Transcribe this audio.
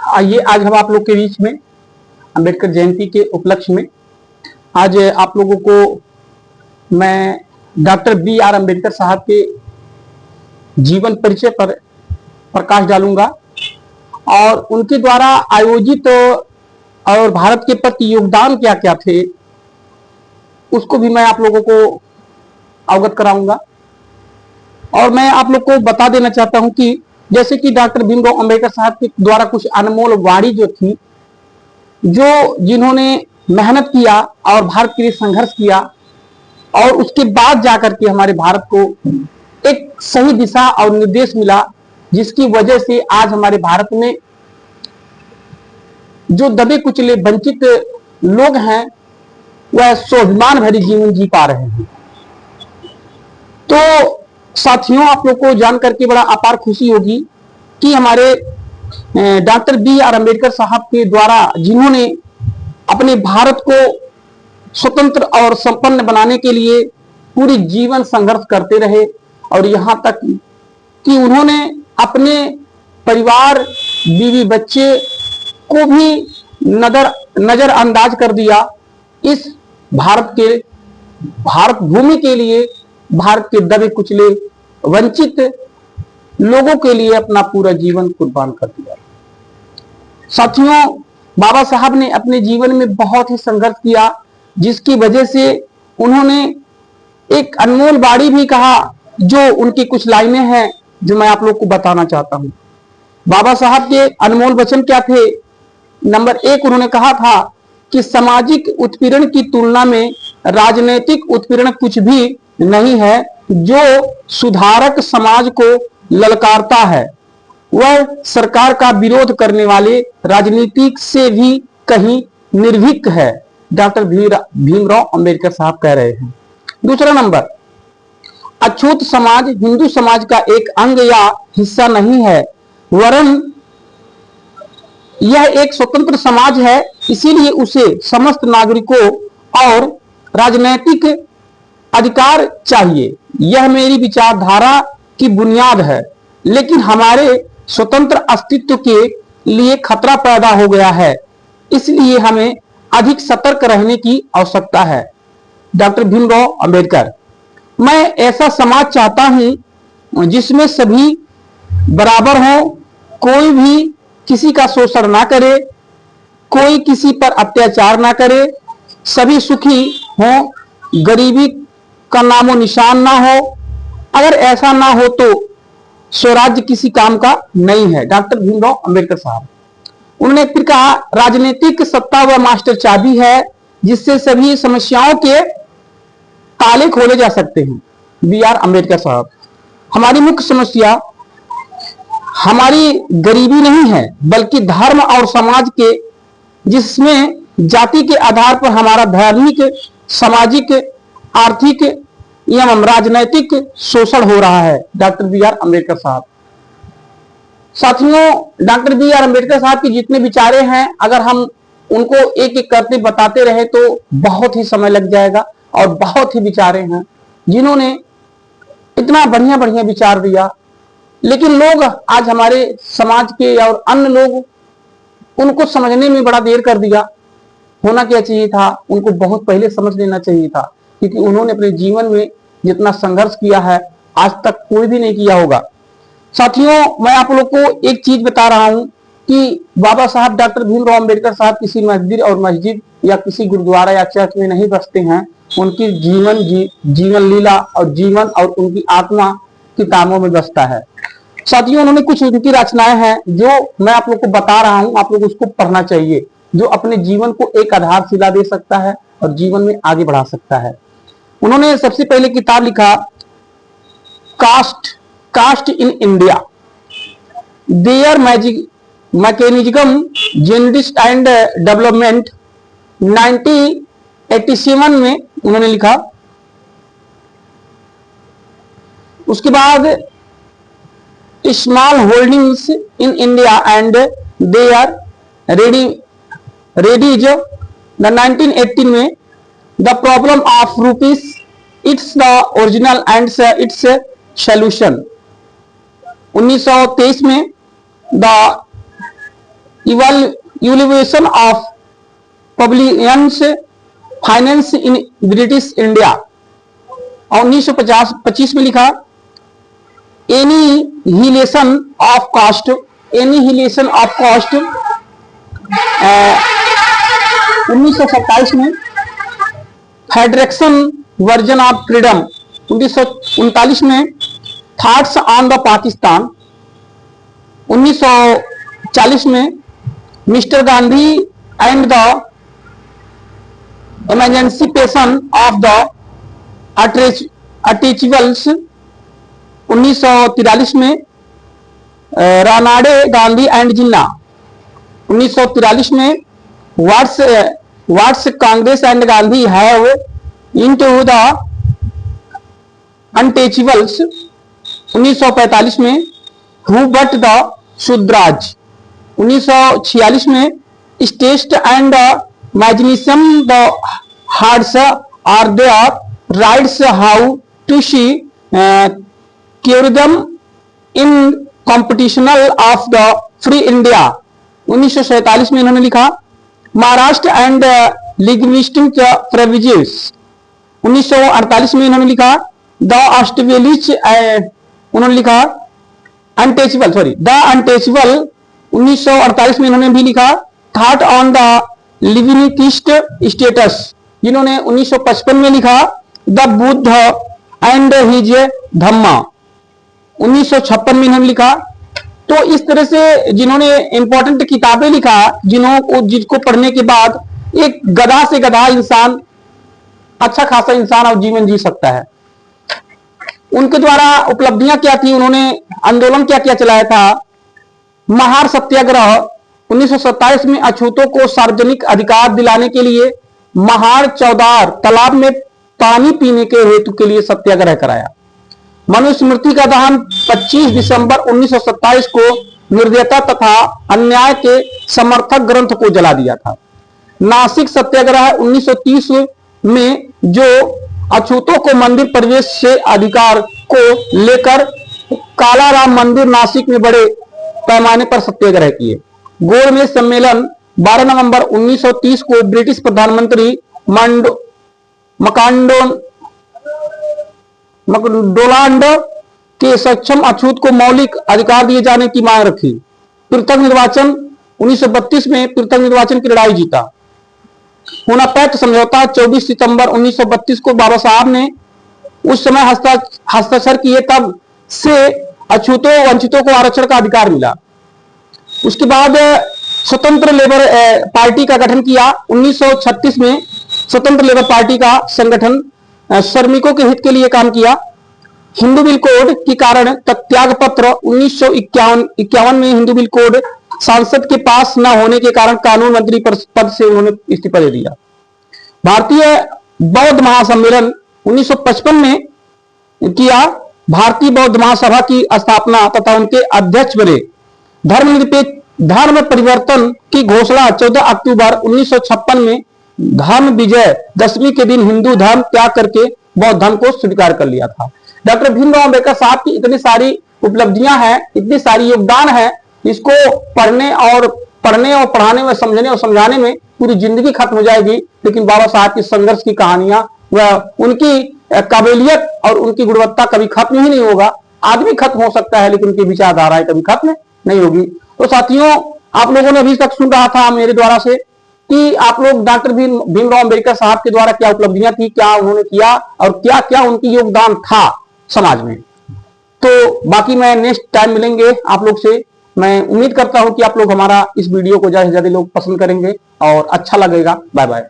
आइए आज हम आप लोग के बीच में अंबेडकर जयंती के उपलक्ष्य में आज आप लोगों को मैं डॉक्टर बी आर अंबेडकर साहब के जीवन परिचय पर प्रकाश डालूंगा और उनके द्वारा आयोजित और भारत के प्रति योगदान क्या क्या थे उसको भी मैं आप लोगों को अवगत कराऊंगा। और मैं आप लोग को बता देना चाहता हूं कि जैसे कि डॉक्टर भीमराव अंबेडकर साहब के द्वारा कुछ अनमोल वाणी जो थी, जो जिन्होंने मेहनत किया और भारत के लिए संघर्ष किया और उसके बाद जाकर के हमारे भारत को एक सही दिशा और निर्देश मिला, जिसकी वजह से आज हमारे भारत में जो दबे कुचले वंचित लोग हैं वह स्वाभिमान भरी जीवन जी पा रहे हैं। तो साथियों, आप लोग को जानकर के बड़ा अपार खुशी होगी कि हमारे डॉक्टर बी आर अंबेडकर साहब के द्वारा जिन्होंने अपने भारत को स्वतंत्र और संपन्न बनाने के लिए पूरी जीवन संघर्ष करते रहे और यहां तक कि उन्होंने अपने परिवार, बीवी, बच्चे को भी नजरअंदाज कर दिया। इस भारत भूमि के लिए, भारत के दबे कुचले वंचित लोगों के लिए अपना पूरा जीवन कुर्बान कर दिया। साथियों, बाबा साहब ने अपने जीवन में बहुत ही संघर्ष किया, जिसकी वजह से उन्होंने एक अनमोल वाणी भी कहा, जो उनकी कुछ लाइनें हैं जो मैं आप लोग को बताना चाहता हूं। बाबा साहब के अनमोल वचन क्या थे? नंबर 1, उन्होंने कहा था कि सामाजिक उत्पीड़न की तुलना में राजनीतिक उत्पीड़न कुछ भी नहीं है। जो सुधारक समाज को ललकारता है वह सरकार का विरोध करने वाले राजनीतिक से भी कहीं निर्भीक है, डॉक्टर भीमराव अंबेडकर साहब कह रहे हैं। दूसरा नंबर, अछूत समाज हिंदू समाज का एक अंग या हिस्सा नहीं है, वरन यह एक स्वतंत्र समाज है। इसीलिए उसे समस्त नागरिकों और राजनीतिक अधिकार चाहिए। यह मेरी विचारधारा की बुनियाद है, लेकिन हमारे स्वतंत्र अस्तित्व के लिए खतरा पैदा हो गया है, इसलिए हमें अधिक सतर्क रहने की आवश्यकता है। डॉक्टर भीमराव अंबेडकर। मैं ऐसा समाज चाहता हूं जिसमें सभी बराबर हों, कोई भी किसी का शोषण ना करे, कोई किसी पर अत्याचार ना करे, सभी सुखी हों, गरीबी का नामो निशान ना हो। अगर ऐसा ना हो तो स्वराज्य किसी काम का नहीं है, डॉक्टर भीमराव अंबेडकर साहब। उन्होंने फिर कहा, राजनीतिक सत्ता व मास्टर चाबी है जिससे सभी समस्याओं के ताले खोले जा सकते हैं, बी आर अंबेडकर साहब। हमारी मुख्य समस्या हमारी गरीबी नहीं है, बल्कि धर्म और समाज के, जिसमें जाति के आधार पर हमारा धार्मिक, सामाजिक, आर्थिक एवं राजनैतिक शोषण हो रहा है, डॉक्टर बी आर अंबेडकर साहब। साथियों, डॉक्टर बी आर अंबेडकर साहब की जितने विचारे हैं, अगर हम उनको एक एक करते बताते रहे तो बहुत ही समय लग जाएगा। और बहुत ही विचारे हैं जिन्होंने इतना बढ़िया बढ़िया विचार दिया, लेकिन लोग आज हमारे समाज के और अन्य लोग उनको समझने में बड़ा देर कर दिया। होना क्या चाहिए था, उनको बहुत पहले समझ लेना चाहिए था, क्योंकि उन्होंने अपने जीवन में जितना संघर्ष किया है आज तक कोई भी नहीं किया होगा। साथियों, मैं आप लोग को एक चीज बता रहा हूं कि बाबा साहब डॉक्टर भीमराव अंबेडकर साहब किसी मस्जिद या किसी गुरुद्वारा या चर्च में नहीं बसते हैं। उनकी जीवन लीला और जीवन और उनकी आत्मा किताबों में बसता है। साथियों, उन्होंने कुछ उनकी रचनाएं हैं जो मैं आप लोग को बता रहा हूं, आप लोग उसको पढ़ना चाहिए, जो अपने जीवन को एक आधारशिला दे सकता है और जीवन में आगे बढ़ा सकता है। उन्होंने सबसे पहले किताब लिखा, caste in India, their mechanism, genesis and development, 1987 में उन्होंने लिखा। उसके बाद small holdings in India and they are remedies, 1918 में the problem of rupees, its the original and its solution, 1923 में the evaluation of public finance in British India. 1925 में लिखा annihilation of cost. 1927 में फेडरेशन वर्जन ऑफ फ्रीडम। 1939 में thoughts on the Pakistan. 1940 में Mister Gandhi and the emancipation of the untouchables. 1943 में Ranade Gandhi and Jinnah. 1943 में what's Congress and Gandhi have into the untouchables. 1945 में who but the Shudras. 1946 में state and magnesium the hards are their rights how to see secure them in constitution of the free India. 1947 में इन्होंने लिखा Maharashtra and linguistic privileges. 1948 में इन्होंने लिखा the ऑस्ट्रेलियज उन्होंने लिखा अनटचेबल द अनटचेबल। 1948 में इन्होंने भी लिखा थॉट ऑन द लिविंगिस्ट स्टेटस, जिन्होंने 1955 में लिखा द बुद्ध एंड हिज धम्मा। 1956 में इन्होंने लिखा। तो इस तरह से जिन्होंने इंपॉर्टेंट किताबें लिखा, जिसको पढ़ने के बाद एक गधा से गधा इंसान, अच्छा खासा इंसान और जीवन जी सकता है। उनके द्वारा उपलब्धियां क्या थी, उन्होंने आंदोलन क्या क्या चलाया था। महार सत्याग्रह 1927 में अछूतों को सार्वजनिक अधिकार दिलाने के लिए महार चौदार तालाब में पानी पीने के हेतु के लिए सत्याग्रह कराया। मनुस्मृति का दहन 25 दिसंबर 1927 को निर्दयता तथा अन्याय के समर्थक ग्रंथ को जला दिया था। नासिक सत्याग्रह 1930 में जो अछूतों को मंदिर प्रवेश से अधिकार को लेकर कालाराम मंदिर नासिक में बड़े पैमाने पर सत्याग्रह किए। गोलमेज सम्मेलन 12 नवंबर 1930 को ब्रिटिश प्रधानमंत्री मैकडोनाल्ड के सक्षम अछूत को मौलिक अधिकार दिए जाने की मांग रखी। पृथक निर्वाचन 1932 में पृथक निर्वाचन की लड़ाई जीता। पूना पैक्ट समझौता 24 सितंबर 1932 को बाबा साहब ने उस समय हस्ताक्षर किए, तब से अछूतों वंचितों को आरक्षण का अधिकार मिला। उसके बाद स्वतंत्र लेबर पार्टी का गठन किया। 1936 में स्वतंत्र लेबर पार्टी का संगठन श्रमिकों के हित के लिए काम किया। हिंदू बिल कोड के कारण त्याग पत्र 1951 में हिंदू बिल कोड सांसद के पास न होने के कारण कानून मंत्री पद से उन्होंने इस्तीफा दे दिया। भारतीय बौद्ध महासम्मेलन 1955 में किया। भारतीय बौद्ध महासभा की स्थापना तथा उनके अध्यक्ष बने। धर्म परिवर्तन की घोषणा 14 अक्टूबर 1956 में धर्म विजय दशमी के दिन हिंदू धर्म त्याग करके बौद्ध धर्म को स्वीकार कर लिया था। डॉक्टर भीमराव अम्बेडकर साहब की इतनी सारी उपलब्धियां हैं, इतनी सारी योगदान है, इसको पढ़ने और पढ़ाने में, समझने और समझाने में पूरी जिंदगी खत्म हो जाएगी। लेकिन बाबा साहब की संघर्ष की कहानियां, वह उनकी काबिलियत और उनकी गुणवत्ता कभी खत्म ही नहीं होगा। आदमी खत्म हो सकता है लेकिन उनकी विचारधाराएं कभी खत्म नहीं होगी। तो साथियों, आप लोगों ने अभी तक सुन रहा था मेरे द्वारा से कि आप लोग डॉक्टर भीमराव अम्बेडकर साहब के द्वारा क्या उपलब्धियां थी, क्या उन्होंने किया और क्या क्या उनकी योगदान था समाज में। तो बाकी मैं नेक्स्ट टाइम मिलेंगे आप लोग से। मैं उम्मीद करता हूं कि आप लोग हमारा इस वीडियो को ज्यादा से ज्यादा लोग पसंद करेंगे और अच्छा लगेगा। Bye bye.